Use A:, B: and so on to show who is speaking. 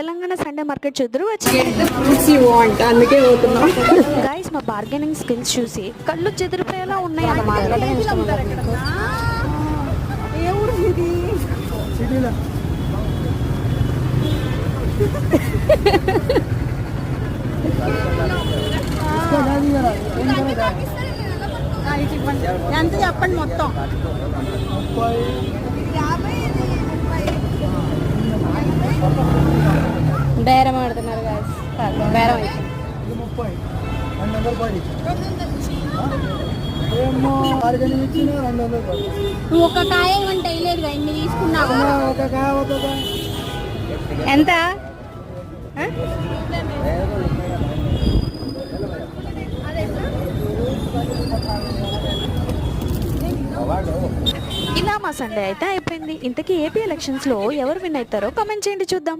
A: Telangana Sunday market చూద్దరు వచ్చి
B: అందుకే పోతున్నాం.
A: గైస్ మా బార్గెనింగ్ స్కిల్స్ చూసి కళ్ళు చెదిరిపోయేలా ఉన్నాయి అన్నమాట.
B: ఎంత చెప్పండి మొత్తం? బేరం ఆడుతున్నారు బేరం అయితే నువ్వు ఒక కాయ అంటే వేయలేదు ఇన్ని తీసుకున్నావు. ఎంత?
A: ఇలా మా సండే అయితే అయిపోయింది. ఇంతకీ ఏపీ ఎలక్షన్స్లో ఎవరు విన్ అవుతారో కామెంట్ చేయండి చూద్దాం.